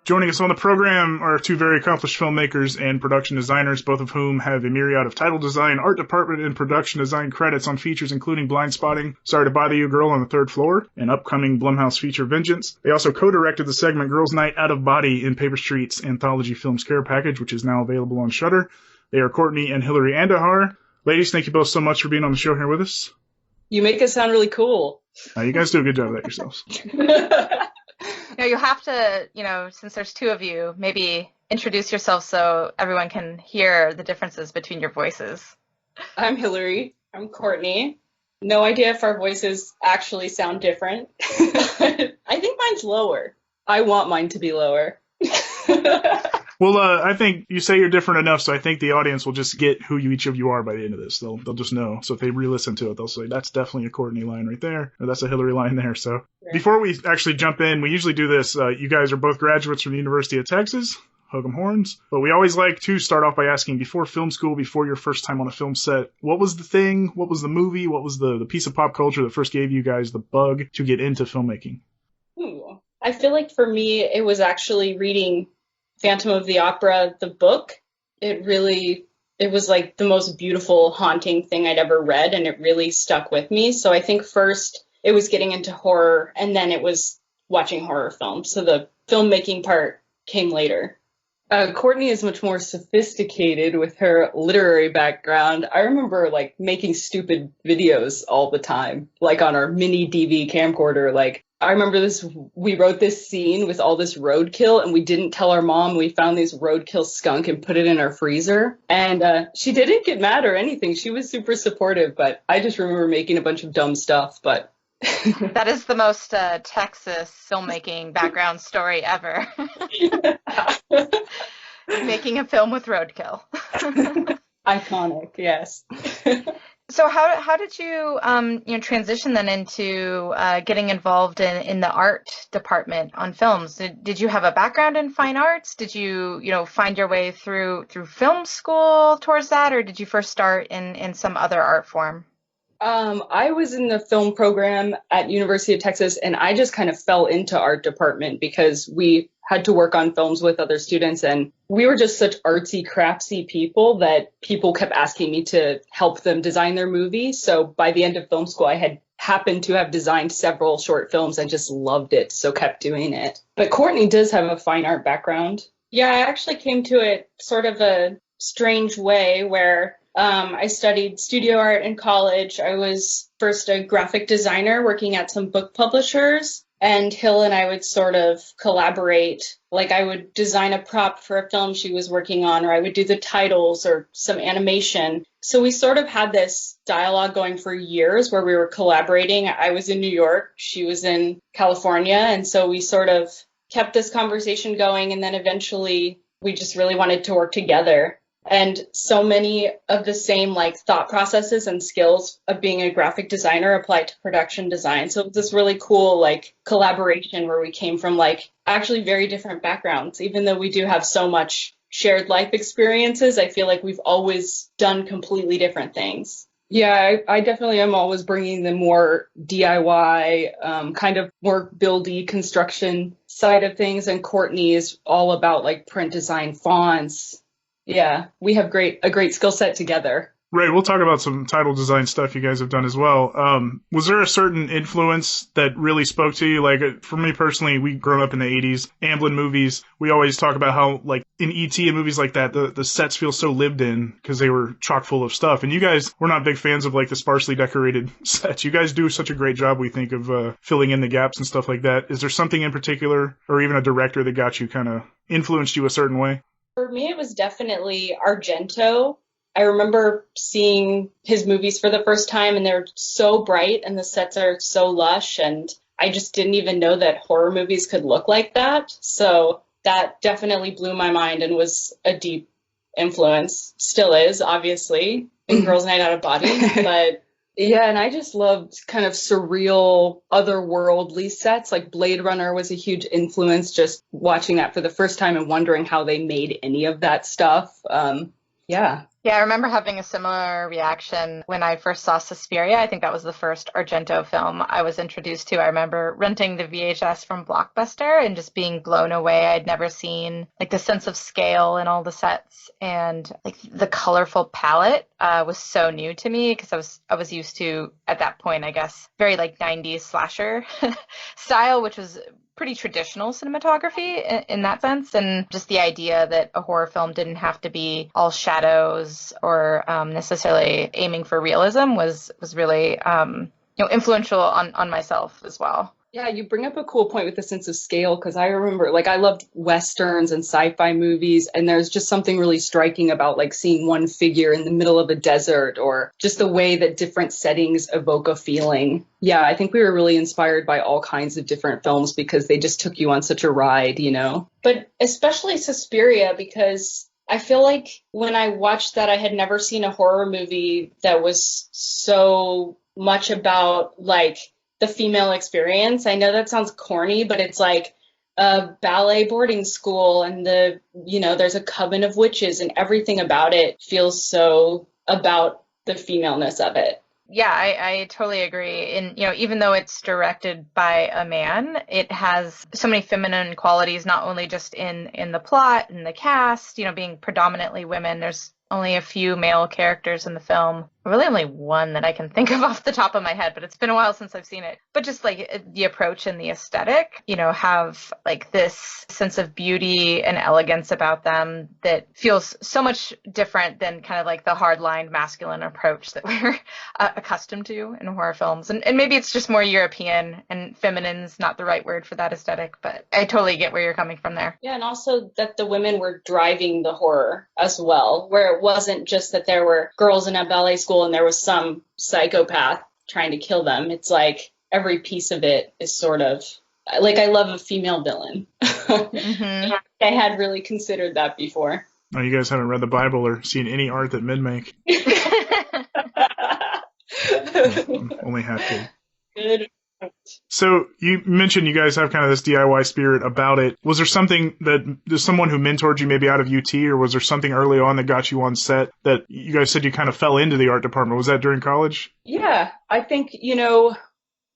Joining us on the program are two very accomplished filmmakers and production designers, both of whom have a myriad of title design, art department, and production design credits on features including BLINDSPOTTING, Sorry to Bother You, Girl on the Third Floor, and upcoming Blumhouse feature Vengeance. They also co-directed the segment Girls Night Out of Body in Paper Street's anthology Films Care Package, which is now available on Shudder. They are Courtney and Hillary Andujar. Ladies, thank you both so much for being on the show here with us. You make us sound really cool. You guys do a good job of that yourselves. You have to, since there's two of you, maybe introduce yourself so everyone can hear the differences between your voices. I'm Hillary. I'm Courtney. No idea if our voices actually sound different. I think mine's lower. I want mine to be lower. Well, I think you say you're different enough, so I think the audience will just get who each of you are by the end of this. They'll just know. So if they re-listen to it, they'll say, that's definitely a Courtney line right there, or that's a Hillary line there. So before we actually jump in, we usually do this. You guys are both graduates from the University of Texas. Hug 'em horns. But we always like to start off by asking, before film school, before your first time on a film set, what was the thing? What was the movie? What was the piece of pop culture that first gave you guys the bug to get into filmmaking? I feel like for me, it was actually reading Phantom of the Opera, the book. It was like the most beautiful, haunting thing I'd ever read, and it really stuck with me. So I think first it was getting into horror, and then it was watching horror films. So the filmmaking part came later. Courtney is much more sophisticated with her literary background. I remember making stupid videos all the time, like on our mini DV camcorder. I remember we wrote this scene with all this roadkill, and we didn't tell our mom. We found this roadkill skunk and put it in our freezer. And she didn't get mad or anything. She was super supportive, but I just remember making a bunch of dumb stuff. But that is the most Texas filmmaking background story ever. Making a film with roadkill. Iconic, yes. So how did you transition then into getting involved in the art department on films? Did you have a background in fine arts? Did you find your way through film school towards that, or did you first start in some other art form? I was in the film program at University of Texas, and I just kind of fell into art department because we had to work on films with other students, and we were just such artsy, craftsy people that people kept asking me to help them design their movie. So by the end of film school, I had happened to have designed several short films and just loved it, so kept doing it. But Courtney does have a fine art background. Yeah, I actually came to it sort of a strange way where I studied studio art in college. I was first a graphic designer working at some book publishers, and Hill and I would sort of collaborate. I would design a prop for a film she was working on, or I would do the titles or some animation. So we sort of had this dialogue going for years where we were collaborating. I was in New York, she was in California, and so we sort of kept this conversation going, and then eventually we just really wanted to work together. And so many of the same thought processes and skills of being a graphic designer applied to production design. So it was this really cool collaboration where we came from actually very different backgrounds. Even though we do have so much shared life experiences, I feel like we've always done completely different things. Yeah, I definitely am always bringing the more DIY, kind of more buildy construction side of things. And Courtney is all about print design, fonts. Yeah, we have a great skill set together. Right, we'll talk about some title design stuff you guys have done as well. Was there a certain influence that really spoke to you? For me personally, we grew up in the 80s, Amblin movies. We always talk about how, in E.T. and movies like that, the sets feel so lived in because they were chock full of stuff. And you guys were not big fans of, the sparsely decorated sets. You guys do such a great job, we think, of filling in the gaps and stuff like that. Is there something in particular, or even a director that got you kind of influenced you a certain way? For me, it was definitely Argento. I remember seeing his movies for the first time, and they're so bright and the sets are so lush, and I just didn't even know that horror movies could look like that. So that definitely blew my mind and was a deep influence. Still is, obviously, in Girls Night Out of Body. But yeah, and I just loved kind of surreal, otherworldly sets. Blade Runner was a huge influence, just watching that for the first time and wondering how they made any of that stuff. Yeah. Yeah, I remember having a similar reaction when I first saw Suspiria. I think that was the first Argento film I was introduced to. I remember renting the VHS from Blockbuster and just being blown away. I'd never seen like the sense of scale in all the sets, and like the colorful palette was so new to me because I was used to, at that point, I guess, very like 90s slasher style, which was pretty traditional cinematography in that sense, and just the idea that a horror film didn't have to be all shadows or necessarily aiming for realism was really influential on myself as well. Yeah, you bring up a cool point with the sense of scale because I remember, like, I loved westerns and sci-fi movies, and there's just something really striking about like seeing one figure in the middle of a desert, or just the way that different settings evoke a feeling. Yeah, I think we were really inspired by all kinds of different films because they just took you on such a ride, you know? But especially Suspiria, because I feel like when I watched that, I had never seen a horror movie that was so much about like the female experience. I know that sounds corny, but it's like a ballet boarding school and there's a coven of witches and everything about it feels so about the femaleness of it. Yeah, I totally agree. And, even though it's directed by a man, it has so many feminine qualities, not only just in the plot and the cast, being predominantly women. There's only a few male characters in the film. Really only one that I can think of off the top of my head, but it's been a while since I've seen it. But just like the approach and the aesthetic, have like this sense of beauty and elegance about them that feels so much different than kind of like the hardline masculine approach that we're accustomed to in horror films. And maybe it's just more European, and feminine's not the right word for that aesthetic, but I totally get where you're coming from there. Yeah, and also that the women were driving the horror as well, where it wasn't just that there were girls in a ballet school and there was some psychopath trying to kill them. It's like every piece of it is sort of like, I love a female villain. Mm-hmm. I had really considered that before. Oh, you guys haven't read the Bible or seen any art that men make. Only half kid. Good. So you mentioned you guys have kind of this DIY spirit about it. Was there something that there's someone who mentored you maybe out of UT, or was there something early on that got you on set that you guys said you kind of fell into the art department? Was that during college? Yeah, I think,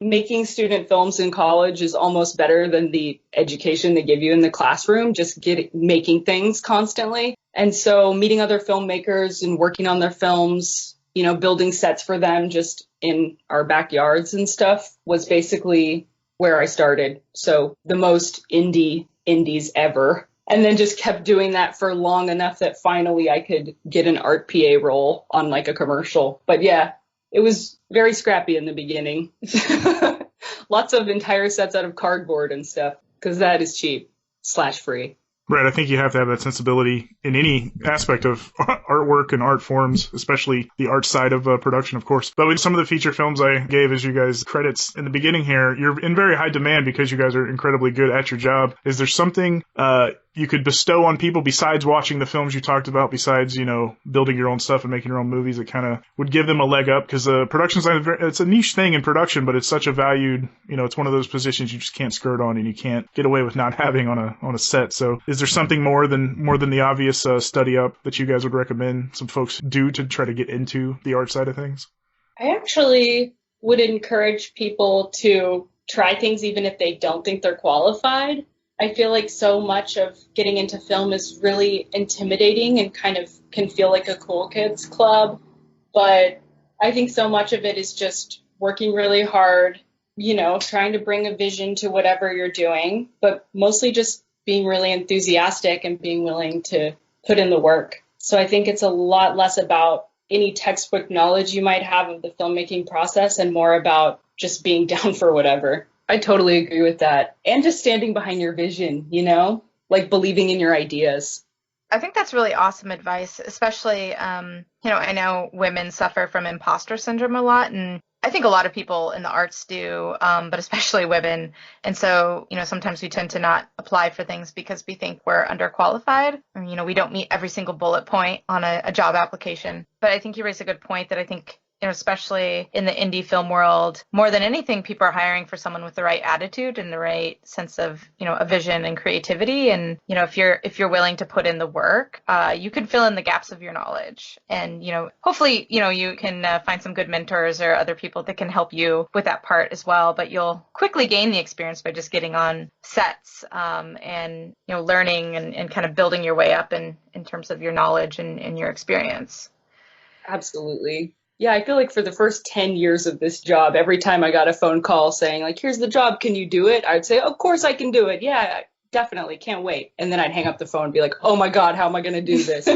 making student films in college is almost better than the education they give you in the classroom, just making things constantly. And so meeting other filmmakers and working on their films, building sets for them just in our backyards and stuff was basically where I started. So the most indies ever. And then just kept doing that for long enough that finally I could get an art PA role on like a commercial. But yeah, it was very scrappy in the beginning. Lots of entire sets out of cardboard and stuff, because that is cheap / free. Right, I think you have to have that sensibility in any aspect of artwork and art forms, especially the art side of production, of course. But with some of the feature films I gave as you guys credits in the beginning here, you're in very high demand because you guys are incredibly good at your job. Is there something you could bestow on people besides watching the films you talked about, besides, building your own stuff and making your own movies that kind of would give them a leg up? Because production design, it's a niche thing in production, but it's such a valued, it's one of those positions you just can't skirt on and you can't get away with not having on a set. So is there something more than the obvious study up that you guys would recommend some folks do to try to get into the art side of things? I actually would encourage people to try things even if they don't think they're qualified. I feel like so much of getting into film is really intimidating and kind of can feel like a cool kids club. But I think so much of it is just working really hard, trying to bring a vision to whatever you're doing, but mostly just being really enthusiastic and being willing to put in the work. So I think it's a lot less about any textbook knowledge you might have of the filmmaking process and more about just being down for whatever. I totally agree with that. And just standing behind your vision, like believing in your ideas. I think that's really awesome advice, especially, I know women suffer from imposter syndrome a lot, and I think a lot of people in the arts do, but especially women. And so, sometimes we tend to not apply for things because we think we're underqualified, or, we don't meet every single bullet point on a job application. But I think you raise a good point that I think especially in the indie film world, more than anything, people are hiring for someone with the right attitude and the right sense of, a vision and creativity. And, if you're willing to put in the work, you can fill in the gaps of your knowledge. And, hopefully, you can find some good mentors or other people that can help you with that part as well. But you'll quickly gain the experience by just getting on sets and, learning and kind of building your way up in terms of your knowledge and your experience. Absolutely. Yeah, I feel like for the first 10 years of this job, every time I got a phone call saying like, here's the job, can you do it? I'd say, of course I can do it. Yeah, definitely. Can't wait. And then I'd hang up the phone and be like, oh my God, how am I going to do this?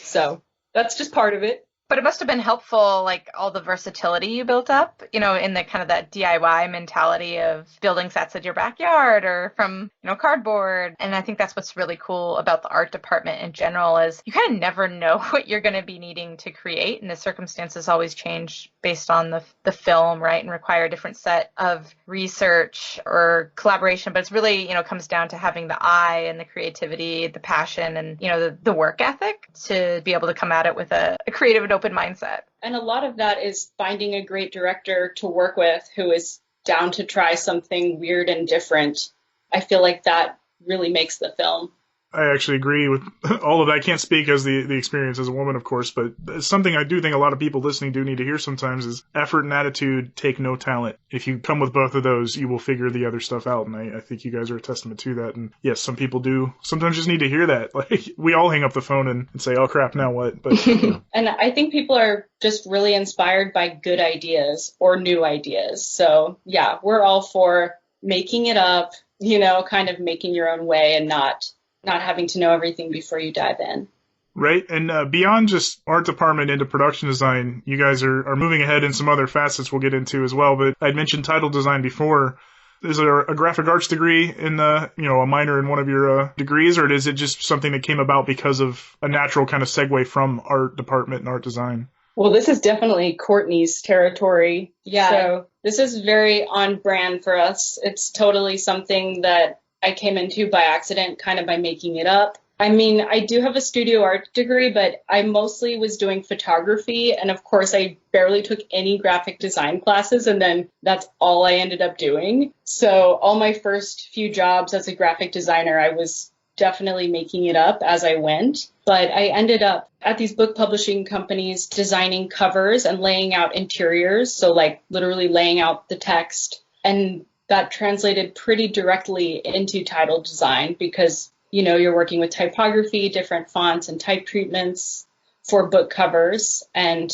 So that's just part of it. But it must have been helpful, like all the versatility you built up, in the kind of that DIY mentality of building sets in your backyard or from, cardboard. And I think that's what's really cool about the art department in general is you kind of never know what you're going to be needing to create. And the circumstances always change based on the film, right? And require a different set of research or collaboration. But it's really, comes down to having the eye and the creativity, the passion and, the work ethic to be able to come at it with a creative and open mindset. And a lot of that is finding a great director to work with who is down to try something weird and different. I feel like that really makes the film. I actually agree with all of that. I can't speak as the experience as a woman, of course, but it's something I do think a lot of people listening do need to hear sometimes is effort and attitude take no talent. If you come with both of those, you will figure the other stuff out. And I think you guys are a testament to that. And yes, some people do sometimes just need to hear that. Like we all hang up the phone and say, oh crap, now what? But And I think people are just really inspired by good ideas or new ideas. So yeah, we're all for making it up, kind of making your own way and not having to know everything before you dive in. Right. And beyond just art department into production design, you guys are moving ahead in some other facets we'll get into as well. But I'd mentioned title design before. Is there a graphic arts degree in a minor in one of your degrees, or is it just something that came about because of a natural kind of segue from art department and art design? Well, this is definitely Courtney's territory. Yeah. So this is very on brand for us. It's totally something that I came into by accident, kind of by making it up. I mean, I do have a studio art degree, but I mostly was doing photography. And of course, I barely took any graphic design classes. And then that's all I ended up doing. So all my first few jobs as a graphic designer, I was definitely making it up as I went. But I ended up at these book publishing companies designing covers and laying out interiors. So like literally laying out the text. And that translated pretty directly into title design because, you're working with typography, different fonts and type treatments for book covers. And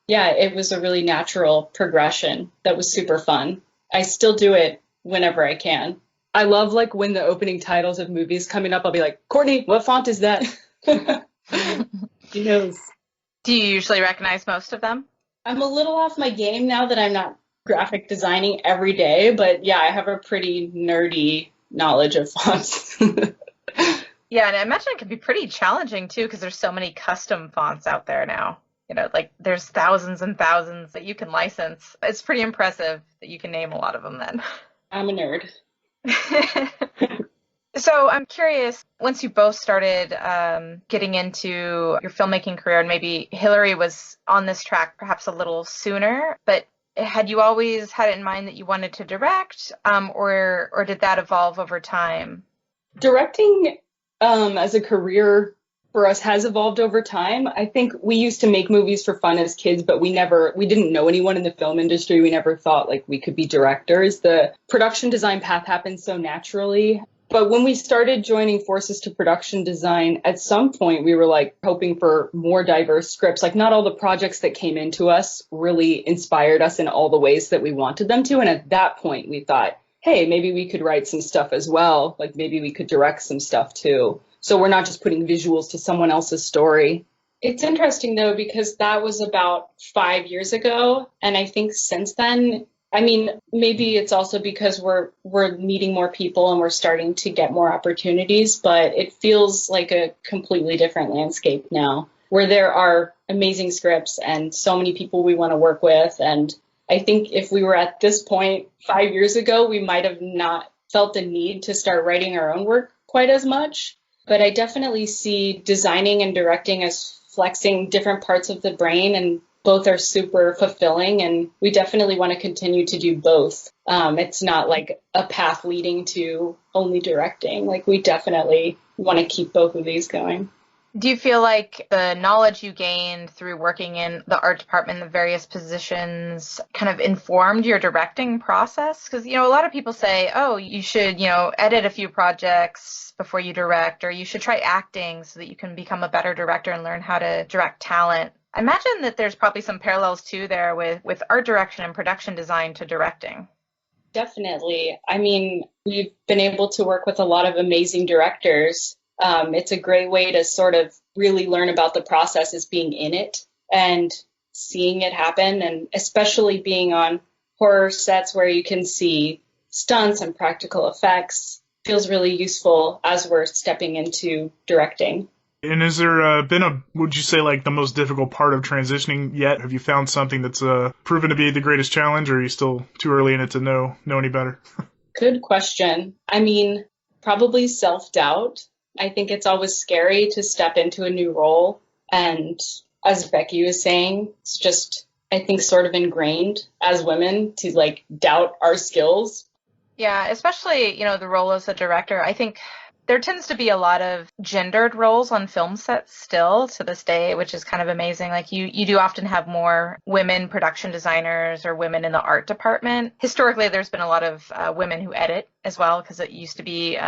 yeah, it was a really natural progression that was super fun. I still do it whenever I can. I love like when the opening titles of movies coming up, I'll be like, Courtney, what font is that? She knows. Do you usually recognize most of them? I'm a little off my game now that I'm not graphic designing every day, but yeah, I have a pretty nerdy knowledge of fonts. Yeah, and I imagine it can be pretty challenging too because there's so many custom fonts out there now. Like there's thousands and thousands that you can license. It's pretty impressive that you can name a lot of them then. I'm a nerd. So I'm curious, once you both started getting into your filmmaking career, and maybe Hillary was on this track perhaps a little sooner, but had you always had it in mind that you wanted to direct, or did that evolve over time? Directing as a career for us has evolved over time. I think we used to make movies for fun as kids, but we didn't know anyone in the film industry. We never thought like we could be directors. The production design path happened so naturally. But when we started joining forces to production design, at some point we were like hoping for more diverse scripts. Like not all the projects that came into us really inspired us in all the ways that we wanted them to. And at that point we thought, hey, maybe we could write some stuff as well. Like maybe we could direct some stuff too. So we're not just putting visuals to someone else's story. It's interesting though, because that was about 5 years ago. And I think since then, I mean, maybe it's also because we're meeting more people and we're starting to get more opportunities, but it feels like a completely different landscape now where there are amazing scripts and so many people we want to work with. And I think if we were at this point 5 years ago, we might have not felt the need to start writing our own work quite as much. But I definitely see designing and directing as flexing different parts of the brain and both are super fulfilling, and we definitely want to continue to do both. It's not like a path leading to only directing. Like, we definitely want to keep both of these going. Do you feel like the knowledge you gained through working in the art department, the various positions, kind of informed your directing process? Because, a lot of people say, oh, you should, edit a few projects before you direct, or you should try acting so that you can become a better director and learn how to direct talent. I imagine that there's probably some parallels too there with art direction and production design to directing. Definitely. I mean, we've been able to work with a lot of amazing directors. It's a great way to sort of really learn about the process, is being in it and seeing it happen, and especially being on horror sets where you can see stunts and practical effects feels really useful as we're stepping into directing. And has there would you say, like, the most difficult part of transitioning yet? Have you found something that's proven to be the greatest challenge, or are you still too early in it to know any better? Good question. I mean, probably self-doubt. I think it's always scary to step into a new role. And as Becky was saying, it's just, I think, sort of ingrained as women to, like, doubt our skills. Yeah, especially, the role as a director. I think there tends to be a lot of gendered roles on film sets still to this day, which is kind of amazing. Like, you do often have more women production designers or women in the art department. Historically, there's been a lot of women who edit as well, because it used to be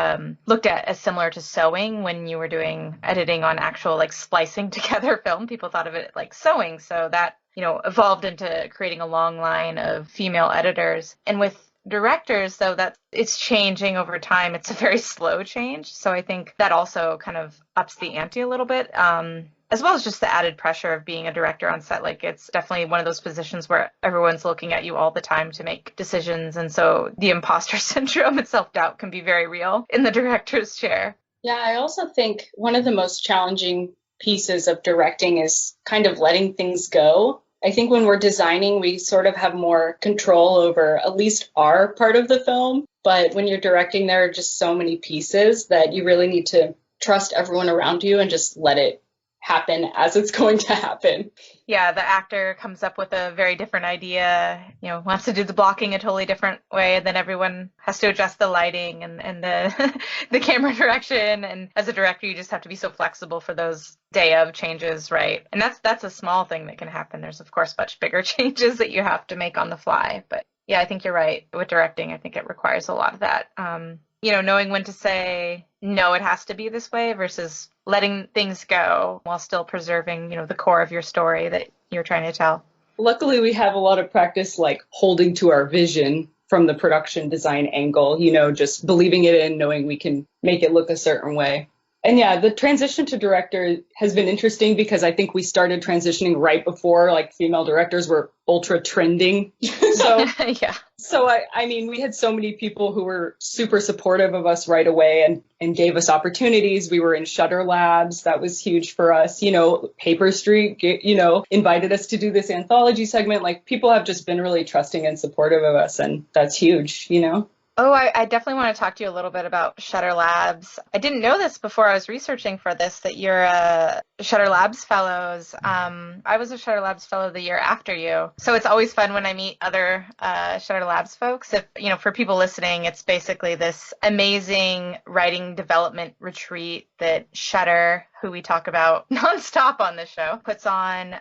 looked at as similar to sewing when you were doing editing on actual, like, splicing together film. People thought of it like sewing. So that, evolved into creating a long line of female editors. And with directors, though, that it's changing over time. It's a very slow change. So I think that also kind of ups the ante a little bit, as well as just the added pressure of being a director on set. Like, it's definitely one of those positions where everyone's looking at you all the time to make decisions. And so the imposter syndrome and self-doubt can be very real in the director's chair. Yeah, I also think one of the most challenging pieces of directing is kind of letting things go. I think when we're designing, we sort of have more control over at least our part of the film. But when you're directing, there are just so many pieces that you really need to trust everyone around you and just let it happen as it's going to happen. Yeah, the actor comes up with a very different idea, wants to do the blocking a totally different way, and then everyone has to adjust the lighting and the the camera direction. And as a director, you just have to be so flexible for those day of changes, right? And that's a small thing that can happen. There's, of course, much bigger changes that you have to make on the fly. But yeah, I think you're right. With directing, I think it requires a lot of that. Knowing when to say, no, it has to be this way, versus letting things go while still preserving, the core of your story that you're trying to tell. Luckily, we have a lot of practice, like, holding to our vision from the production design angle, just believing it in, knowing we can make it look a certain way. And yeah, the transition to director has been interesting because I think we started transitioning right before, like, female directors were ultra trending. Yeah. So I mean, we had so many people who were super supportive of us right away and gave us opportunities. We were in Shudder Labs. That was huge for us. Paper Street, invited us to do this anthology segment. Like, people have just been really trusting and supportive of us. And that's huge, Oh, I definitely want to talk to you a little bit about Shudder Labs. I didn't know this before I was researching for this, that you're a Shudder Labs fellows. I was a Shudder Labs fellow the year after you. So it's always fun when I meet other Shudder Labs folks. If, for people listening, it's basically this amazing writing development retreat that Shudder, who we talk about nonstop on this show, puts on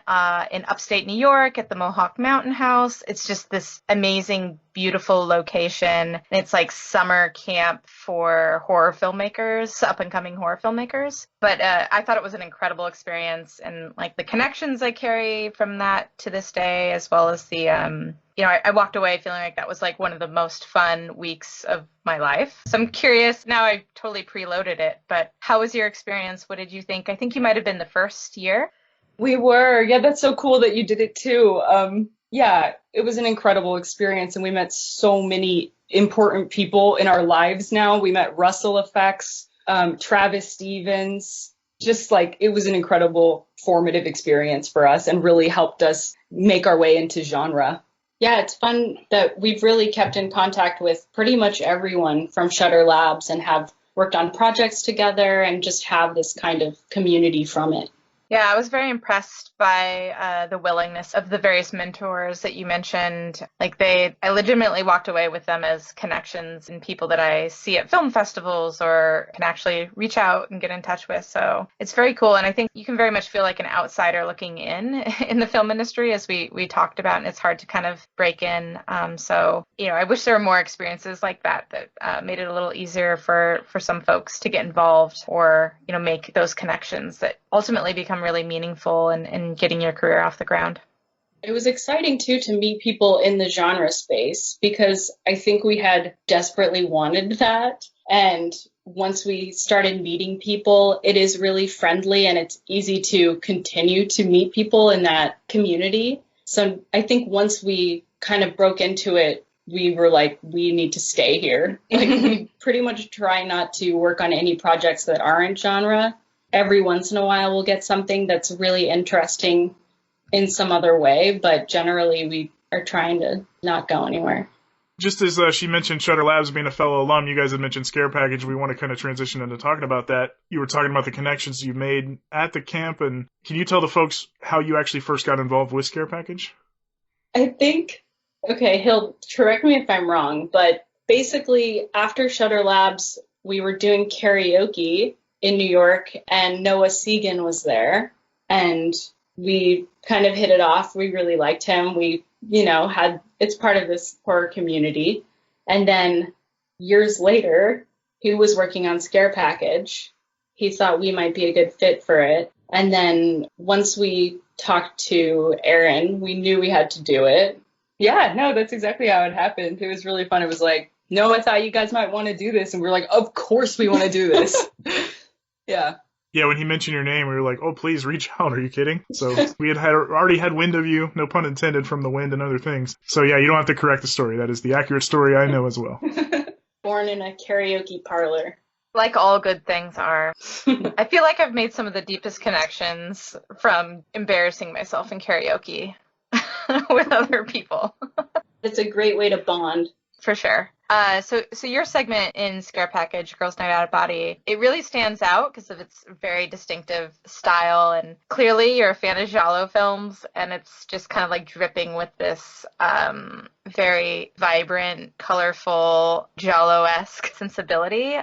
in upstate New York at the Mohawk Mountain House. It's just this amazing, beautiful location. And it's like summer camp for horror filmmakers, up and coming horror filmmakers. But I thought it was an incredible experience, and, like, the connections I carry from that to this day, as well as the I walked away feeling like that was, like, one of the most fun weeks of my life. So I'm curious, now I've totally preloaded it, but how was your experience? What did you think? I think you might have been the first year. We were. Yeah, that's so cool that you did it too. Yeah, it was an incredible experience, and we met so many important people in our lives now. We met Russell Effects, Travis Stevens. Just, like, it was an incredible formative experience for us and really helped us make our way into genre. Yeah, it's fun that we've really kept in contact with pretty much everyone from Shudder Labs and have worked on projects together and just have this kind of community from it. Yeah, I was very impressed by the willingness of the various mentors that you mentioned. Like I legitimately walked away with them as connections and people that I see at film festivals or can actually reach out and get in touch with. So it's very cool. And I think you can very much feel like an outsider looking in the film industry, as we talked about, and it's hard to kind of break in. So, I wish there were more experiences like that made it a little easier for some folks to get involved or, make those connections that ultimately become really meaningful in getting your career off the ground. It was exciting, too, to meet people in the genre space because I think we had desperately wanted that. And once we started meeting people, it is really friendly and it's easy to continue to meet people in that community. So I think once we kind of broke into it, we were like, we need to stay here. Like, we pretty much try not to work on any projects that aren't genre. Every once in a while, we'll get something that's really interesting in some other way, but generally we are trying to not go anywhere. Just as she mentioned Shudder Labs being a fellow alum, you guys had mentioned Scare Package. We want to kind of transition into talking about that. You were talking about the connections you made at the camp, and can you tell the folks how you actually first got involved with Scare Package? I think, he'll correct me if I'm wrong, but basically after Shudder Labs, we were doing karaoke in New York, and Noah Segan was there, and we kind of hit it off. We really liked him. We, it's part of this horror community. And then years later, he was working on Scare Package. He thought we might be a good fit for it. And then once we talked to Aaron, we knew we had to do it. Yeah, no, that's exactly how it happened. It was really fun. It was like, no, I thought you guys might want to do this. And we're like, of course we want to do this. Yeah. Yeah, when he mentioned your name, we were like, oh, please reach out. Are you kidding? So we had already had wind of you, no pun intended, from the wind and other things. So yeah, you don't have to correct the story. That is the accurate story I know as well. Born in a karaoke parlor. Like all good things are. I feel like I've made some of the deepest connections from embarrassing myself in karaoke with other people. It's a great way to bond. For sure. So your segment in Scare Package, Girls Night Out of Body, it really stands out because of its very distinctive style, and clearly you're a fan of giallo films, and it's just kind of like dripping with this very vibrant, colorful, giallo-esque sensibility.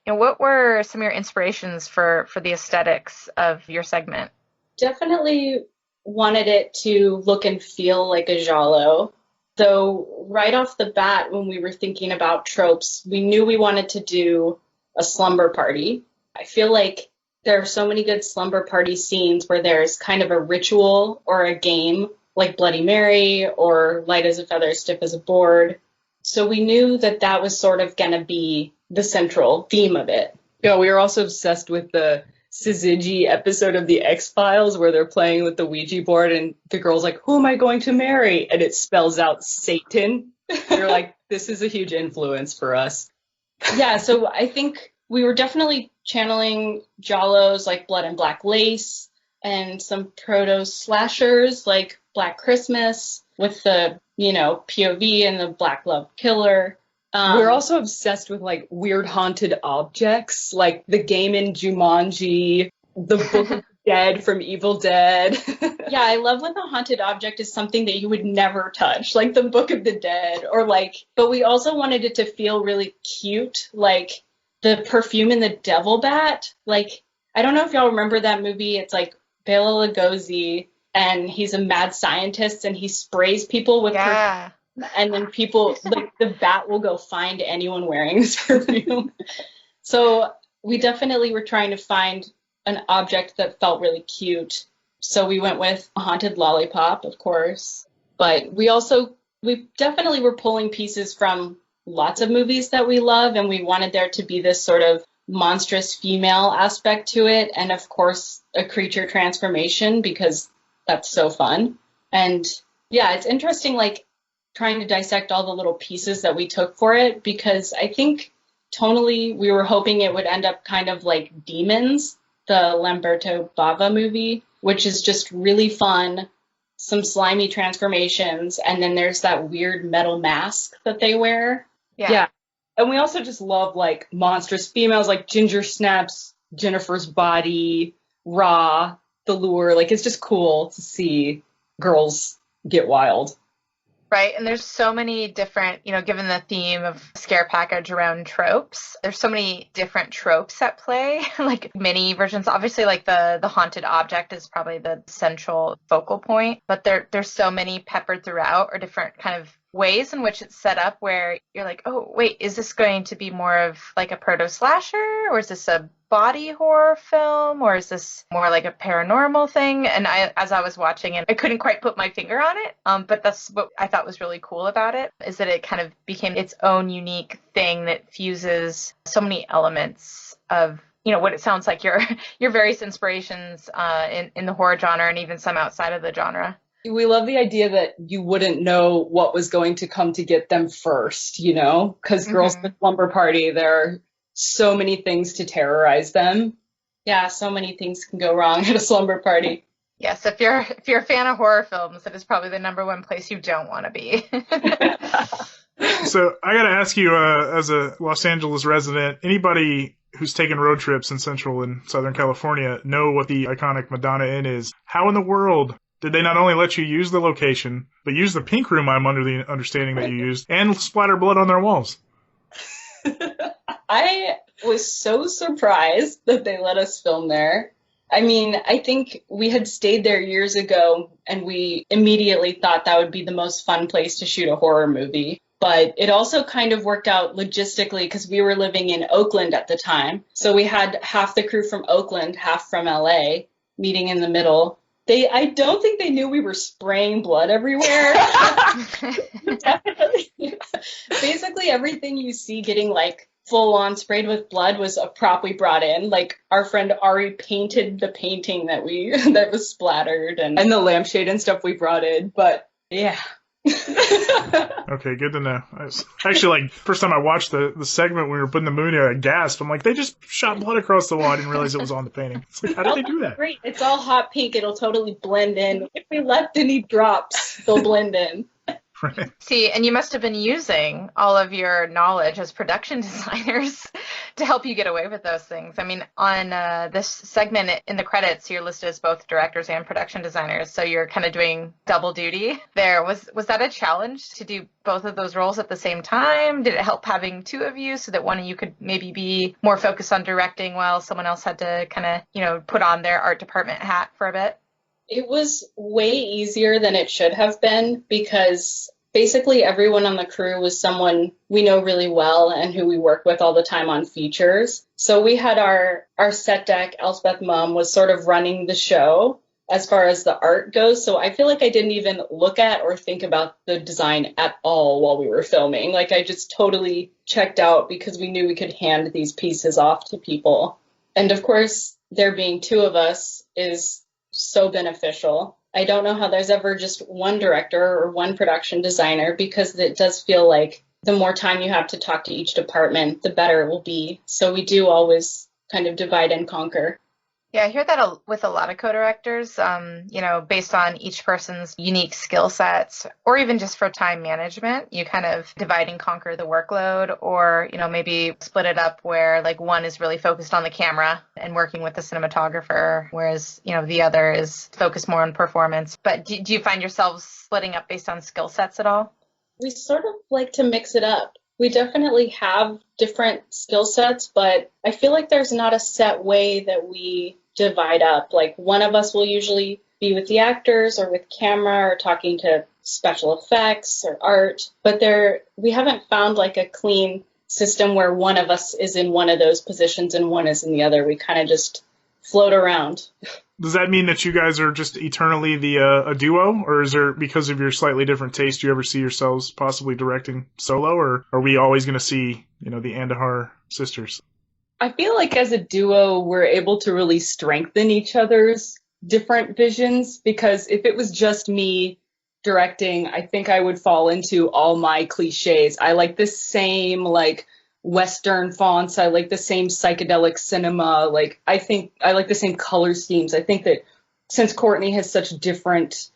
What were some of your inspirations for the aesthetics of your segment? Definitely wanted it to look and feel like a giallo. So right off the bat, when we were thinking about tropes, we knew we wanted to do a slumber party. I feel like there are so many good slumber party scenes where there's kind of a ritual or a game, like Bloody Mary or Light as a Feather, Stiff as a Board. So we knew that was sort of going to be the central theme of it. Yeah, we were also obsessed with the Syzygy episode of The X-Files where they're playing with the Ouija board and the girl's like, who am I going to marry? And it spells out Satan. You're like, this is a huge influence for us. Yeah, so I think we were definitely channeling giallos like Blood and Black Lace and some proto-slashers like Black Christmas with the, POV and the Black Love Killer. We're also obsessed with like weird haunted objects, like the game in Jumanji, the Book of the Dead from Evil Dead. Yeah, I love when the haunted object is something that you would never touch, like the Book of the Dead, but we also wanted it to feel really cute, like the perfume in the Devil Bat. Like, I don't know if y'all remember that movie. It's like Bela Lugosi, and he's a mad scientist, and he sprays people with perfume. And then people, like the bat will go find anyone wearing this perfume. So we definitely were trying to find an object that felt really cute. So we went with a haunted lollipop, of course. But we definitely were pulling pieces from lots of movies that we love. And we wanted there to be this sort of monstrous female aspect to it. And of course, a creature transformation, because that's so fun. And yeah, it's interesting, like, trying to dissect all the little pieces that we took for it, because I think tonally we were hoping it would end up kind of like Demons, the Lamberto Bava movie, which is just really fun, some slimy transformations, and then there's that weird metal mask that they wear. Yeah. And we also just love like monstrous females like Ginger Snaps, Jennifer's Body, Raw. the lure. Like, it's just cool to see girls get wild. Right. And there's so many different, given the theme of scare package around tropes, there's so many different tropes at play, like mini versions. Obviously, like the haunted object is probably the central focal point, but there's so many peppered throughout, or different kind of ways in which it's set up where you're like, oh, wait, is this going to be more of like a proto slasher, or is this a body horror film, or is this more like a paranormal thing? And as I was watching it, I couldn't quite put my finger on it. But that's what I thought was really cool about it, is that it kind of became its own unique thing that fuses so many elements of what it sounds like your various inspirations in the horror genre, and even some outside of the genre. We love the idea that you wouldn't know what was going to come to get them first, because girls at the slumber party, there are so many things to terrorize them. Yeah, so many things can go wrong at a slumber party. Yes, if you're a fan of horror films, that is probably the number one place you don't want to be. So I got to ask you, as a Los Angeles resident, anybody who's taken road trips in Central and Southern California know what the iconic Madonna Inn is. How in the world did they not only let you use the location, but use the pink room I'm under the understanding that you used, and splatter blood on their walls? I was so surprised that they let us film there. I mean, I think we had stayed there years ago, and we immediately thought that would be the most fun place to shoot a horror movie. But it also kind of worked out logistically because we were living in Oakland at the time. So we had half the crew from Oakland, half from LA, meeting in the middle. I don't think they knew we were spraying blood everywhere. Definitely. Basically, everything you see getting like full on sprayed with blood was a prop we brought in. Like, our friend Ari painted the painting that was splattered, and the lampshade and stuff we brought in. But yeah. Okay, good to know. Actually, first time I watched the segment when we were putting the movie together, I gasped. I'm like, they just shot blood across the wall. I didn't realize it was on the painting. It's like, how did they do that? Great. It's all hot pink. It'll totally blend in. If we left any drops, they'll blend in. Right. See, and you must have been using all of your knowledge as production designers to help you get away with those things. I mean, on this segment in the credits, you're listed as both directors and production designers, so you're kind of doing double duty there. Was that a challenge to do both of those roles at the same time? Did it help having two of you so that one of you could maybe be more focused on directing while someone else had to kind of, put on their art department hat for a bit? It was way easier than it should have been, because basically everyone on the crew was someone we know really well and who we work with all the time on features. So we had our set deck, Elspeth Mum, was sort of running the show as far as the art goes. So I feel like I didn't even look at or think about the design at all while we were filming. Like, I just totally checked out because we knew we could hand these pieces off to people. And of course, there being two of us is so beneficial. I don't know how there's ever just one director or one production designer, because it does feel like the more time you have to talk to each department, the better it will be. So we do always kind of divide and conquer. Yeah, I hear that with a lot of co-directors, based on each person's unique skill sets, or even just for time management, you kind of divide and conquer the workload, or, maybe split it up where like one is really focused on the camera and working with the cinematographer, whereas, the other is focused more on performance. But do you find yourselves splitting up based on skill sets at all? We sort of like to mix it up. We definitely have different skill sets, but I feel like there's not a set way that we divide up. Like, one of us will usually be with the actors or with camera or talking to special effects or art, but we haven't found like a clean system where one of us is in one of those positions and one is in the other. We kind of just float around. Does that mean that you guys are just eternally a duo, or is there, because of your slightly different taste, do you ever see yourselves possibly directing solo, or are we always going to see, the Andujar sisters? I feel like as a duo, we're able to really strengthen each other's different visions, because if it was just me directing, I think I would fall into all my cliches. I like the same, Western fonts. I like the same psychedelic cinema. I think I like the same color schemes. I think that since Courtney has such different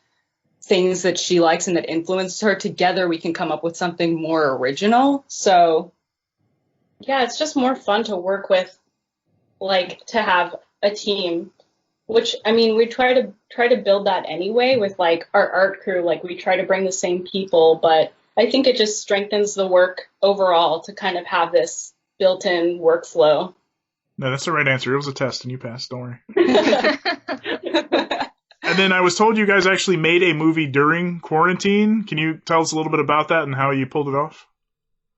things that she likes and that influence her, together we can come up with something more original. So yeah, it's just more fun to work with, to have a team Which, I mean, we try to build that anyway with like our art crew. Like we try to bring the same people, but I think it just strengthens the work overall to kind of have this built-in workflow. No, that's the right answer. It was a test and you passed. Don't worry. And then I was told you guys actually made a movie during quarantine. Can you tell us a little bit about that and how you pulled it off?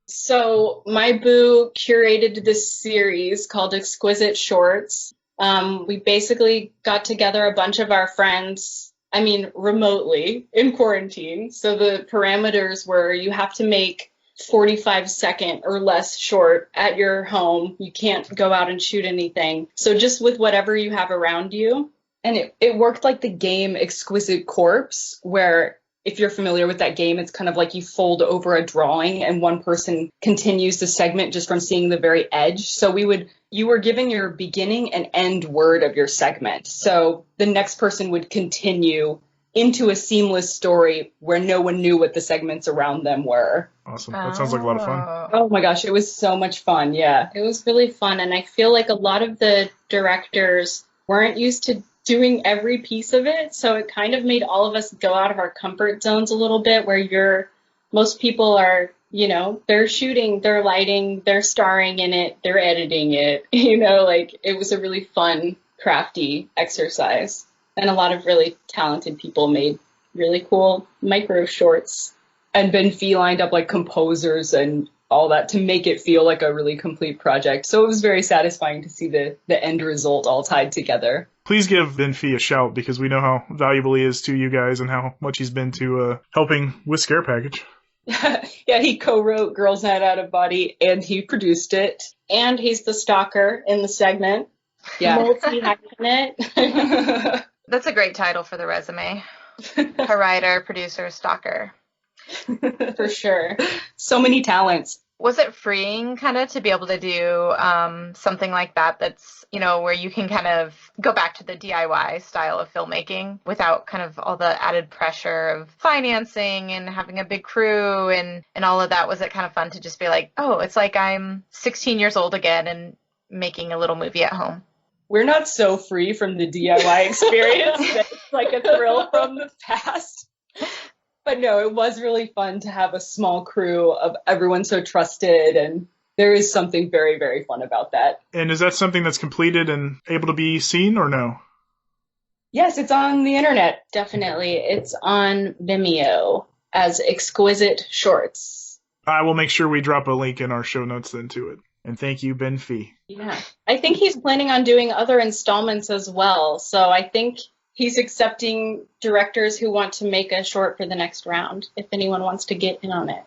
So my boo curated this series called Exquisite Shorts. We basically got together a bunch of our friends, I mean, remotely in quarantine. So the parameters were you have to make 45-second or less short at your home. You can't go out and shoot anything. So just with whatever you have around you. And it worked like the game Exquisite Corpse, where if you're familiar with that game, it's kind of like you fold over a drawing and one person continues the segment just from seeing the very edge. So you were given your beginning and end word of your segment. So the next person would continue into a seamless story where no one knew what the segments around them were. Awesome. That sounds like a lot of fun. Oh my gosh, it was so much fun. Yeah, it was really fun. And I feel like a lot of the directors weren't used to doing every piece of it. So it kind of made all of us go out of our comfort zones a little bit where most people are, they're shooting, they're lighting, they're starring in it, they're editing it, like it was a really fun, crafty exercise. And a lot of really talented people made really cool micro shorts. And Ben Fee lined up like composers and all that to make it feel like a really complete project. So it was very satisfying to see the end result all tied together. Please give Ben Fee a shout because we know how valuable he is to you guys and how much he's been to helping with Scare Package. Yeah, he co-wrote Girls Night Out of Body and he produced it. And he's the stalker in the segment. Yeah. Multi-hyphenate. That's a great title for the resume. A writer, producer, stalker. For sure. So many talents. Was it freeing kind of to be able to do something like that that's, where you can kind of go back to the DIY style of filmmaking without kind of all the added pressure of financing and having a big crew and all of that? Was it kind of fun to just be like, oh, it's like I'm 16 years old again and making a little movie at home? We're not so free from the DIY experience that it's like a thrill from the past. But no, it was really fun to have a small crew of everyone so trusted, and there is something very, very fun about that. And is that something that's completed and able to be seen or no? Yes, it's on the internet, definitely. It's on Vimeo as Exquisite Shorts. I will make sure we drop a link in our show notes then to it. And thank you, Ben Fee. Yeah, I think he's planning on doing other installments as well, so I think he's accepting directors who want to make a short for the next round, if anyone wants to get in on it.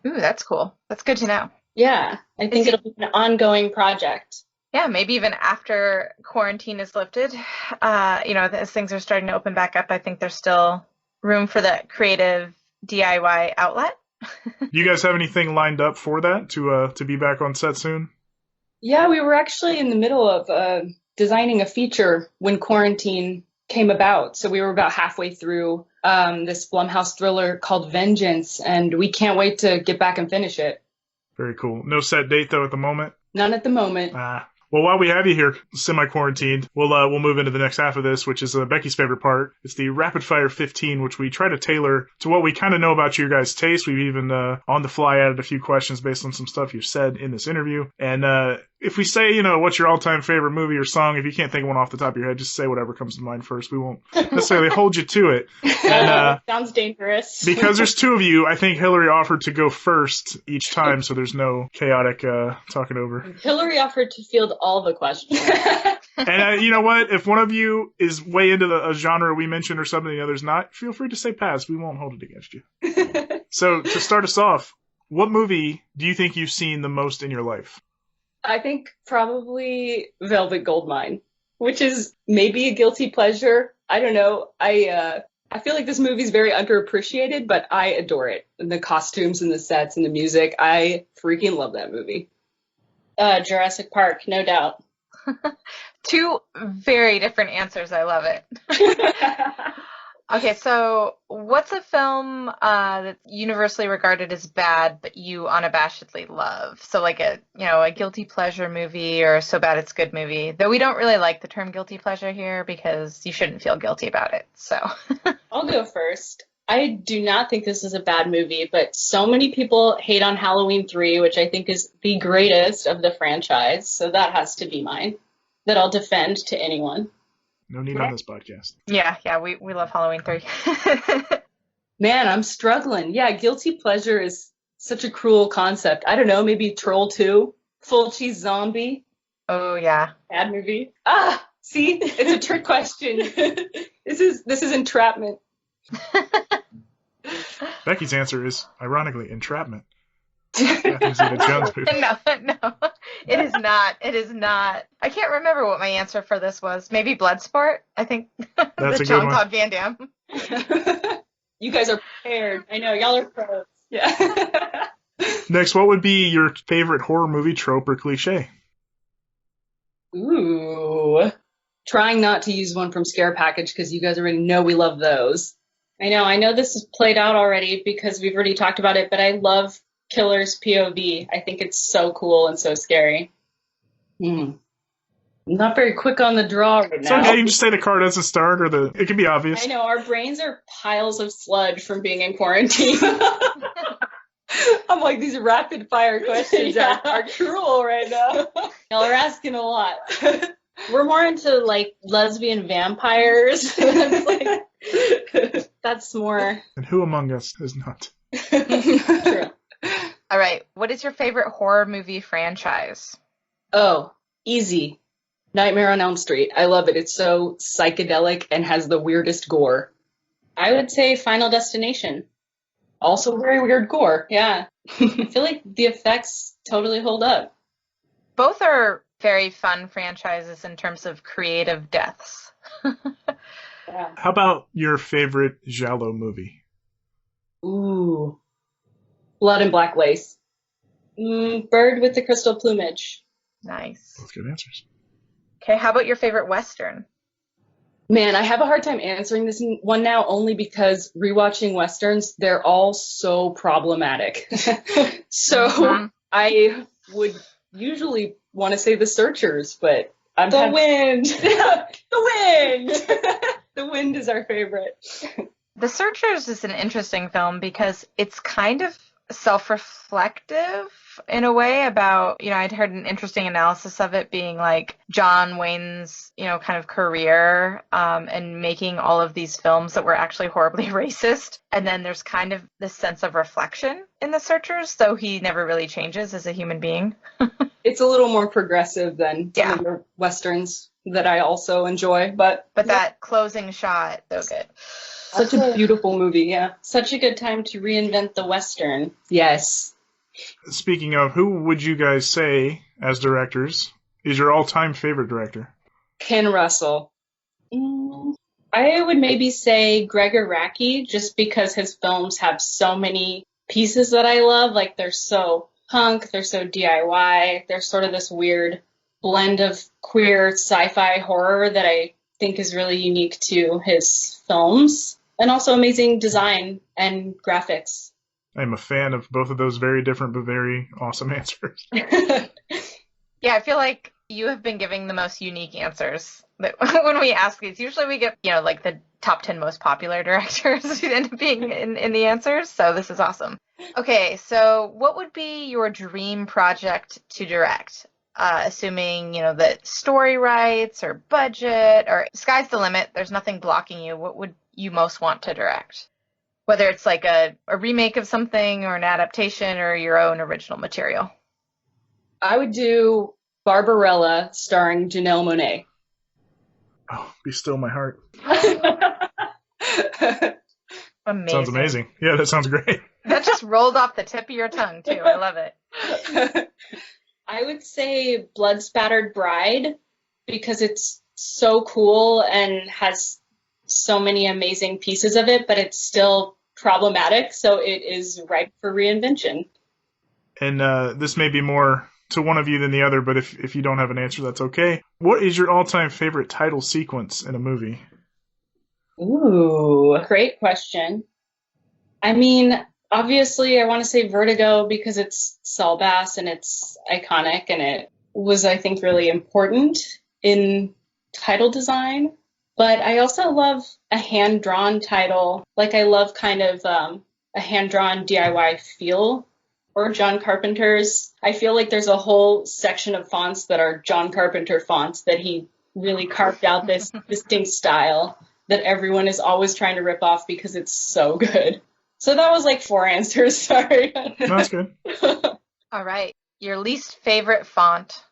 Ooh, that's cool. That's good to know. Yeah, I think it'll be an ongoing project. Yeah, maybe even after quarantine is lifted, as things are starting to open back up, I think there's still room for that creative DIY outlet. Do you guys have anything lined up for that to be back on set soon? Yeah, we were actually in the middle of designing a feature when quarantine came about. So we were about halfway through this Blumhouse thriller called Vengeance, and we can't wait to get back and finish it. Very cool. No set date, though, at the moment? None at the moment. Well, while we have you here, semi-quarantined, we'll move into the next half of this, which is Becky's favorite part. It's the Rapid Fire 15, which we try to tailor to what we kind of know about your guys' taste. We've even, on the fly, added a few questions based on some stuff you've said in this interview. And if we say, what's your all-time favorite movie or song, if you can't think of one off the top of your head, just say whatever comes to mind first. We won't necessarily hold you to it. And, sounds dangerous. Because there's two of you, I think Hillary offered to go first each time, so there's no chaotic talking over. Hillary offered to field all the questions. And you know what? If one of you is way into a genre we mentioned or something the other's not, feel free to say pass. We won't hold it against you. So to start us off, what movie do you think you've seen the most in your life? I think probably Velvet Goldmine, which is maybe a guilty pleasure. I don't know. I feel like this movie's very underappreciated, but I adore it. And the costumes and the sets and the music. I freaking love that movie. Jurassic Park, no doubt. Two very different answers. I love it. Okay, so what's a film that's universally regarded as bad, but you unabashedly love? So like a guilty pleasure movie or so bad it's good movie. Though we don't really like the term guilty pleasure here because you shouldn't feel guilty about it. So I'll go first. I do not think this is a bad movie, but so many people hate on Halloween 3, which I think is the greatest of the franchise. So that has to be mine, that I'll defend to anyone. No need on this podcast. yeah, we love Halloween 3. Man, I'm struggling. Yeah, guilty pleasure is such a cruel concept. I don't know, maybe Troll 2, Full Cheese Zombie, Oh yeah. bad movie. Ah, see, it's a trick question. This is entrapment. Becky's answer is, ironically, entrapment. Kathy's in a Jones movie. No, it is not. It is not. I can't remember what my answer for this was. Maybe Bloodsport? I think That's the a good John one. Claude Van Damme. You guys are prepared. I know, y'all are pros. Yeah. Next, what would be your favorite horror movie trope or cliche? Ooh. Trying not to use one from Scare Package because you guys already know we love those. I know this is played out already because we've already talked about it, but I love Killer's POV. I think it's so cool and so scary. I'm not very quick on the draw right It's now. okay, you can just say the car doesn't start, or it can be obvious. I know, our brains are piles of sludge from being in quarantine. I'm like, these rapid fire questions are cruel right now. Y'all are asking a lot. We're more into like lesbian vampires. That's more And who among us is not? true. All right. What is your favorite horror movie franchise? Oh, easy. Nightmare on Elm Street. I love it. It's so psychedelic and has the weirdest gore. I would say Final Destination. Also very weird gore. Yeah. I feel like the effects totally hold up. Both are very fun franchises in terms of creative deaths. Yeah. How about your favorite giallo movie? Ooh. Blood and Black Lace. Bird with the Crystal Plumage. Nice. Both good answers. Okay, how about your favorite Western? Man, I have a hard time answering this one now only because rewatching Westerns, they're all so problematic. So I would usually want to say The Searchers, but The Wind. The Wind is our favorite. The Searchers is an interesting film because it's kind of self-reflective in a way about, I'd heard an interesting analysis of it being like John Wayne's, kind of career and making all of these films that were actually horribly racist. And then there's kind of this sense of reflection in The Searchers, though he never really changes as a human being. It's a little more progressive than some of the Westerns that I also enjoy, but that closing shot, so good. Such a beautiful movie, yeah. Such a good time to reinvent the Western. Yes. Speaking of, who would you guys say, as directors, is your all-time favorite director? Ken Russell. I would maybe say Gregor Racky, just because his films have so many pieces that I love. Like, they're so punk, they're so DIY, they're sort of this weird blend of queer sci-fi horror that I think is really unique to his films. And also amazing design and graphics. I'm a fan of both of those very different but very awesome answers. Yeah, I feel like you have been giving the most unique answers when we ask these. Usually we get, like the top 10 most popular directors who end up being in the answers. So this is awesome. Okay, so what would be your dream project to direct? Assuming, that story rights or budget or sky's the limit, there's nothing blocking you. What would you most want to direct? Whether it's like a remake of something or an adaptation or your own original material. I would do Barbarella starring Janelle Monáe. Oh, Be Still My Heart. Amazing. Sounds amazing. Yeah, that sounds great. That just rolled off the tip of your tongue, too. I love it. I would say Blood Spattered Bride because it's so cool and has so many amazing pieces of it, but it's still problematic, so it is ripe for reinvention. And this may be more to one of you than the other, but if you don't have an answer, that's okay. What is your all-time favorite title sequence in a movie? Ooh, great question. I mean, obviously, I want to say Vertigo because it's Saul Bass and it's iconic and it was, I think, really important in title design. But I also love a hand-drawn title. Like, I love kind of a hand-drawn DIY feel or John Carpenter's. I feel like there's a whole section of fonts that are John Carpenter fonts that he really carved out this distinct style that everyone is always trying to rip off because it's so good. So that was like 4 answers. Sorry. That's good. All right. Your least favorite font?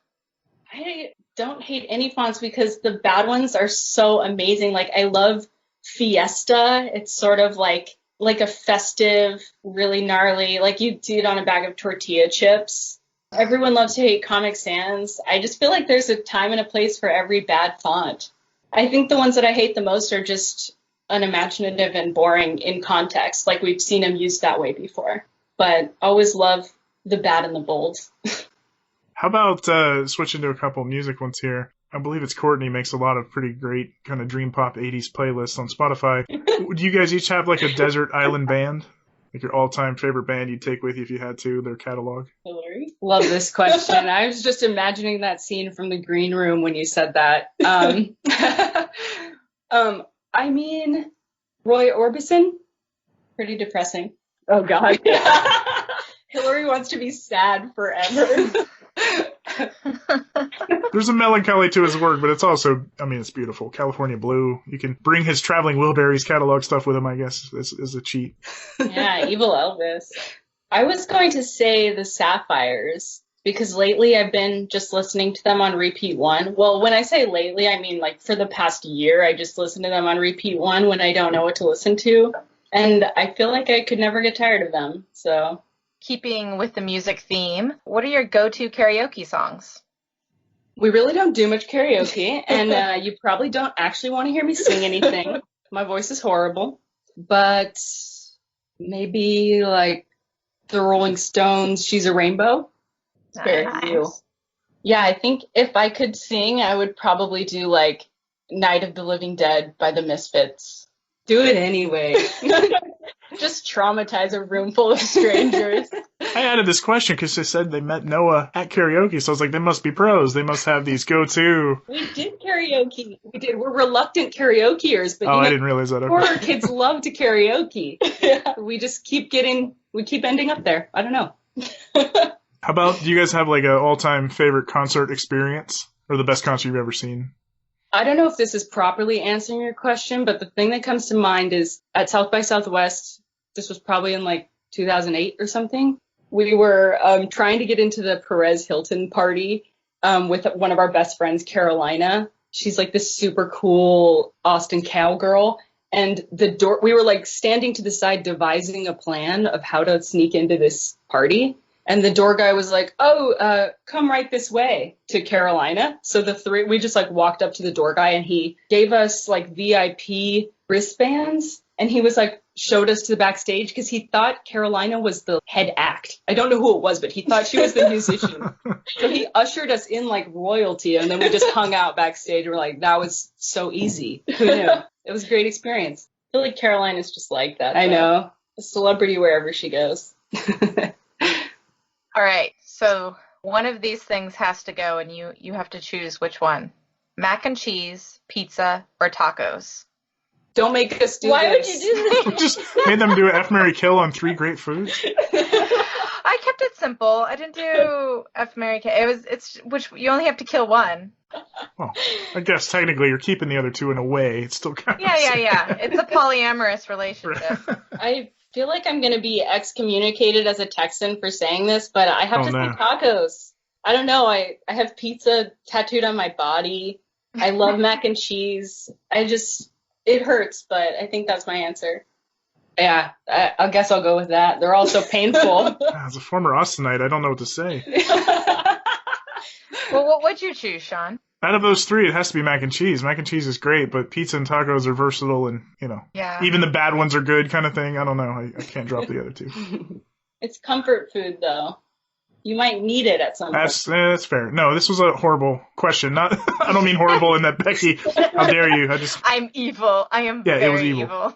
I don't hate any fonts because the bad ones are so amazing. Like I love Fiesta. It's sort of like a festive, really gnarly, like you'd see it on a bag of tortilla chips. Everyone loves to hate Comic Sans. I just feel like there's a time and a place for every bad font. I think the ones that I hate the most are just unimaginative and boring in context. Like we've seen them used that way before. But always love the bad and the bold. How about switching to a couple music ones here? I believe it's Courtney makes a lot of pretty great kind of dream pop 80s playlists on Spotify. Do you guys each have like a desert island band? Like your all-time favorite band you'd take with you if you had to, their catalog? Hillary? Love this question. I was just imagining that scene from the green room when you said that. I mean, Roy Orbison? Pretty depressing. Oh, God. Hillary wants to be sad forever. There's a melancholy to his work, but it's also, I mean, it's beautiful. California Blue. You can bring his Traveling Wilburys catalog stuff with him, I guess, as a cheat. Yeah, Evil Elvis. I was going to say the Sapphires, because lately I've been just listening to them on repeat one. Well, when I say lately, I mean like for the past year, I just listen to them on repeat one when I don't know what to listen to. And I feel like I could never get tired of them, so... Keeping with the music theme, what are your go-to karaoke songs? We really don't do much karaoke, and you probably don't actually want to hear me sing anything. My voice is horrible, but maybe like the Rolling Stones, She's a Rainbow. It's very new. Yeah, I think if I could sing, I would probably do like Night of the Living Dead by the Misfits. Do it anyway. Just traumatize a room full of strangers. I added this question because they said they met Noah at karaoke, so I was like, they must be pros. They must have these go-to. We did karaoke. We did. We're reluctant karaokeers, but I didn't realize that. Okay. Horror kids love to karaoke. Yeah. We just keep ending up there. I don't know. How about, do you guys have like an all-time favorite concert experience or the best concert you've ever seen? I don't know if this is properly answering your question, but the thing that comes to mind is at South by Southwest, this was probably in like 2008 or something. We were trying to get into the Perez Hilton party with one of our best friends, Carolina. She's like this super cool Austin cowgirl. And the door, we were like standing to the side devising a plan of how to sneak into this party. And the door guy was like, come right this way to Carolina. So we just like walked up to the door guy and he gave us like VIP wristbands. And he was like, showed us to the backstage because he thought Carolina was the head act. I don't know who it was, but he thought she was the musician. So he ushered us in like royalty. And then we just hung out backstage. We're like, that was so easy. Who knew? It was a great experience. I feel like Carolina's just like that. I know. A celebrity wherever she goes. All right, so one of these things has to go, and you have to choose which one. Mac and cheese, pizza, or tacos? Don't make us do this. Why would you do this? Just made them do an F, Marry, Kill on 3 great foods? I kept it simple. I didn't do F, Marry, Kill. Which you only have to kill one. Well, I guess technically you're keeping the other 2 in a way. It's still kind of Yeah. It's a polyamorous relationship. I feel like I'm going to be excommunicated as a Texan for saying this, but I have to say tacos. I don't know. I have pizza tattooed on my body. I love mac and cheese. It hurts, but I think that's my answer. Yeah, I guess I'll go with that. They're all so painful. As a former Austinite, I don't know what to say. Well, what would you choose, Sean? Out of those 3, it has to be mac and cheese. Mac and cheese is great, but pizza and tacos are versatile and, even the bad ones are good kind of thing. I don't know. I can't drop the other 2. It's comfort food, though. You might need it at some point. That's fair. No, this was a horrible question. Not, I don't mean horrible in that, Becky. How dare you? I'm evil. I am Yeah, very it was evil.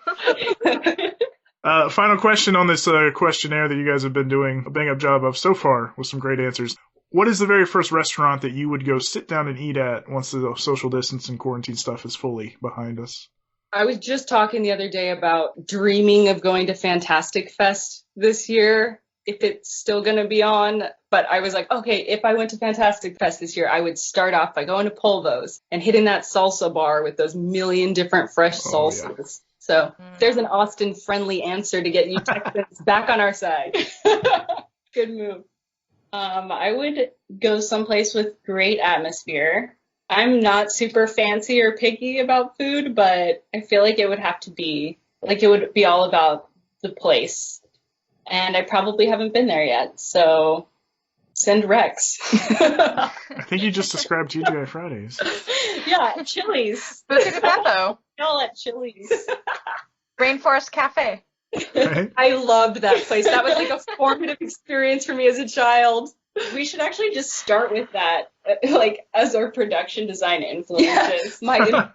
Final question on this questionnaire that you guys have been doing a bang-up job of so far with some great answers. What is the very first restaurant that you would go sit down and eat at once the social distance and quarantine stuff is fully behind us? I was just talking the other day about dreaming of going to Fantastic Fest this year, if it's still going to be on. But I was like, okay, if I went to Fantastic Fest this year, I would start off by going to Polvo's and hitting that salsa bar with those million different fresh salsas. Yeah. So there's an Austin-friendly answer to get you Texans back on our side. Good move. I would go someplace with great atmosphere. I'm not super fancy or picky about food, but I feel like it would have to be, like it would be all about the place. And I probably haven't been there yet, so send Rex. I think you just described TGI Fridays. Yeah, Chili's. Look at that, though. All at Chili's. Rainforest Cafe. Right? I loved that place. That was like a formative experience for me as a child. We should actually just start with that, like as our production design influences. Yeah.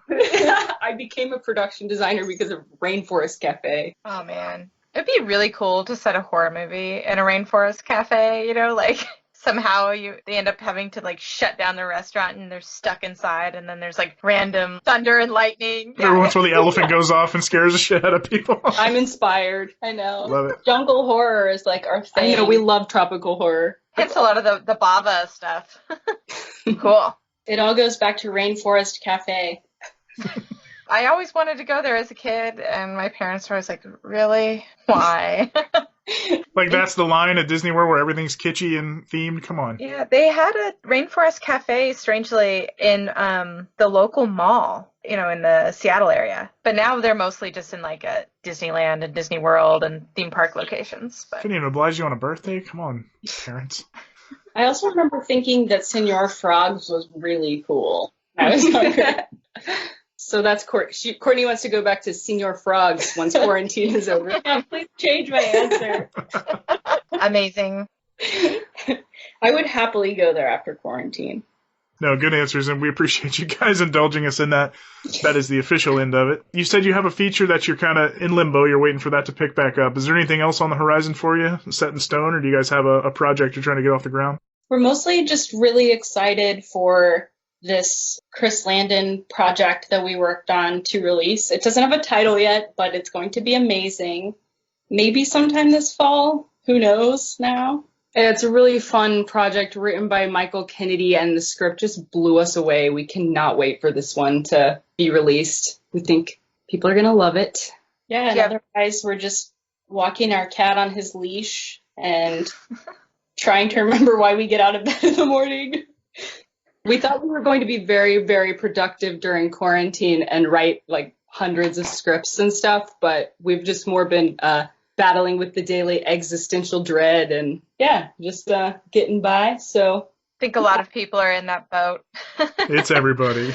I became a production designer because of Rainforest Cafe. Oh man, it'd be really cool to set a horror movie in a Rainforest Cafe. You know, like somehow they end up having to like shut down the restaurant and they're stuck inside, and then there's like random thunder and lightning. Every once in a while the elephant goes off and scares the shit out of people. I'm inspired. I know. Love it. Jungle horror is like our thing. I know, we love tropical horror. Hence a lot of the Bava stuff. Cool. It all goes back to Rainforest Cafe. I always wanted to go there as a kid, and my parents were always like, really? Why? Like that's the line at Disney World where everything's kitschy and themed? Come on. Yeah, they had a Rainforest Cafe, strangely, in the local mall, you know, in the Seattle area. But now they're mostly just in like a Disneyland and Disney World and theme park locations. But Couldn't even oblige you on a birthday? Come on, parents. I also remember thinking that Senor Frogs was really cool. I was younger. So that's Courtney wants to go back to Senor Frogs once quarantine is over. Yeah, please change my answer. Amazing. I would happily go there after quarantine. No, good answers, and we appreciate you guys indulging us in that. That is the official end of it. You said you have a feature that you're kind of in limbo. You're waiting for that to pick back up. Is there anything else on the horizon for you, set in stone, or do you guys have a project you're trying to get off the ground? We're mostly just really excited for this Chris Landon project that we worked on to release. It doesn't have a title yet, but it's going to be amazing. Maybe sometime this fall. Who knows now? It's a really fun project written by Michael Kennedy, and the script just blew us away. We cannot wait for this one to be released. We think people are going to love it. Yeah, and otherwise we're just walking our cat on his leash and trying to remember why we get out of bed in the morning. We thought we were going to be very, very productive during quarantine and write like hundreds of scripts and stuff, but we've just more been battling with the daily existential dread and just getting by. So I think a lot of people are in that boat. It's everybody.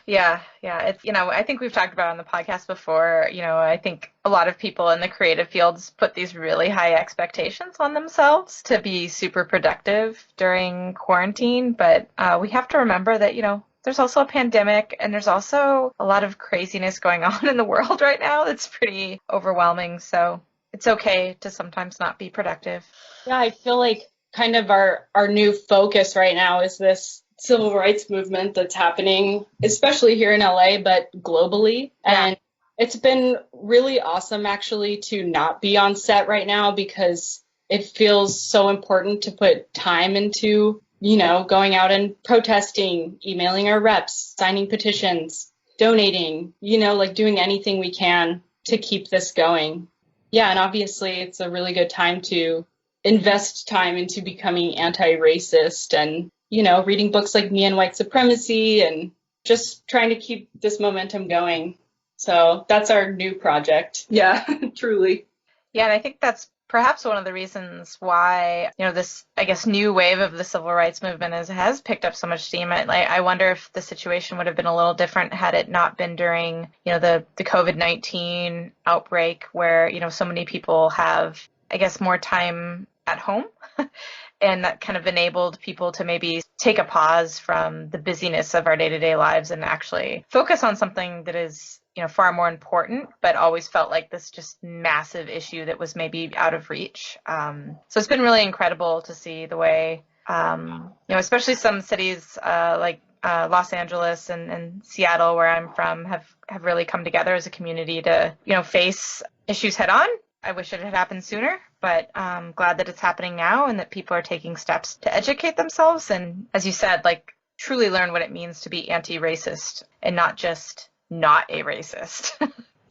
Yeah. It's, I think we've talked about it on the podcast before. I think a lot of people in the creative fields put these really high expectations on themselves to be super productive during quarantine. But we have to remember that, there's also a pandemic and there's also a lot of craziness going on in the world right now that's pretty overwhelming. So it's okay to sometimes not be productive. Yeah, I feel like kind of our new focus right now is this civil rights movement that's happening, especially here in LA, but globally. Yeah. And it's been really awesome actually to not be on set right now because it feels so important to put time into, going out and protesting, emailing our reps, signing petitions, donating, like doing anything we can to keep this going. Yeah, and obviously it's a really good time to invest time into becoming anti-racist and, reading books like Me and White Supremacy and just trying to keep this momentum going. So that's our new project. Yeah, truly. Yeah, and I think that's perhaps one of the reasons why, this, I guess, new wave of the civil rights movement has picked up so much steam. I wonder if the situation would have been a little different had it not been during, the COVID-19 outbreak where, so many people have, I guess, more time at home and that kind of enabled people to maybe take a pause from the busyness of our day-to-day lives and actually focus on something that is, far more important, but always felt like this just massive issue that was maybe out of reach. So it's been really incredible to see the way, especially some cities like Los Angeles and Seattle, where I'm from, have really come together as a community to, face issues head on. I wish it had happened sooner, but I'm glad that it's happening now and that people are taking steps to educate themselves. And as you said, like truly learn what it means to be anti-racist and not just not a racist.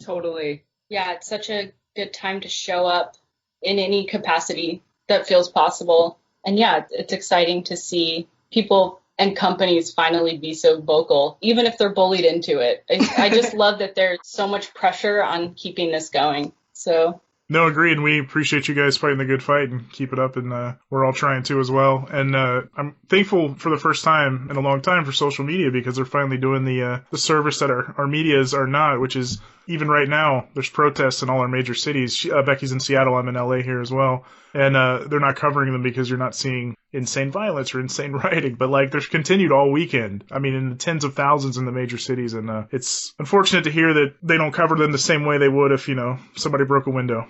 Totally. Yeah, it's such a good time to show up in any capacity that feels possible. And yeah, it's exciting to see people and companies finally be so vocal, even if they're bullied into it. I just love that there's so much pressure on keeping this going. So. No, agreed. We appreciate you guys fighting the good fight and keep it up, and we're all trying to as well. And I'm thankful for the first time in a long time for social media, because they're finally doing the service that our medias are not, which is even right now there's protests in all our major cities. Becky's in Seattle, I'm in LA here as well, and they're not covering them because you're not seeing insane violence or insane rioting, but like there's continued all weekend. I mean, in the tens of thousands in the major cities, and it's unfortunate to hear that they don't cover them the same way they would if somebody broke a window.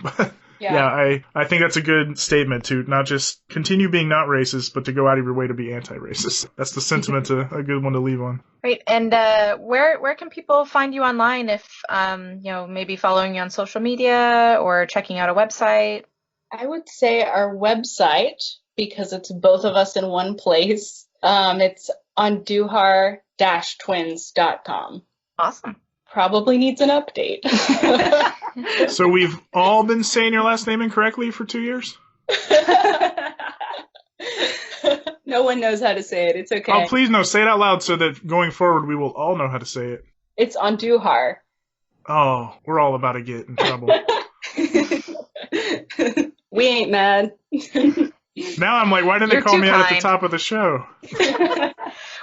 Yeah, I think that's a good statement to not just continue being not racist, but to go out of your way to be anti-racist. That's the sentiment, a good one to leave on. Great. And where can people find you online if maybe following you on social media or checking out a website? I would say our website, because it's both of us in one place. It's Andujar-twins.com. Awesome. Probably needs an update. So we've all been saying your last name incorrectly for 2 years? No one knows how to say it. It's okay. Oh, please no. Say it out loud so that going forward we will all know how to say it. It's Andujar. Oh, we're all about to get in trouble. We ain't mad. Now I'm like, why didn't they call me out at the top of the show?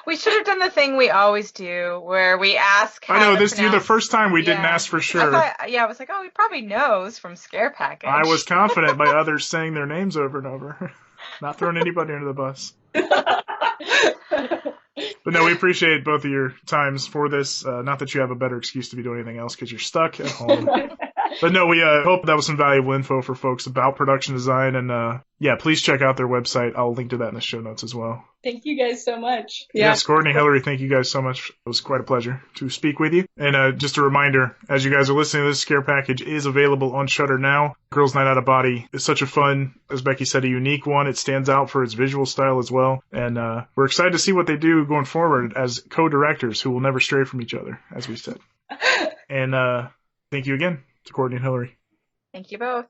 We should have done the thing we always do, where we ask. I know you're the first time we didn't ask for sure. I was like, oh, he probably knows from Scare Package. I was confident by others saying their names over and over, not throwing anybody under the bus. But no, we appreciate both of your times for this. Not that you have a better excuse to be doing anything else because you're stuck at home. But no, we hope that was some valuable info for folks about production design. And please check out their website. I'll link to that in the show notes as well. Thank you guys so much. Yes, Courtney, Hillary, thank you guys so much. It was quite a pleasure to speak with you. And just a reminder, as you guys are listening to this, Scare Package is available on Shudder now. Girls Night Out of Body is such a fun, as Becky said, a unique one. It stands out for its visual style as well. And we're excited to see what they do going forward as co-directors who will never stray from each other, as we said. And thank you again to Courtney and Hillary. Thank you both.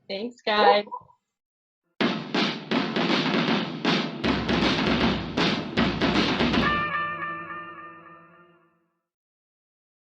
Thanks, guys.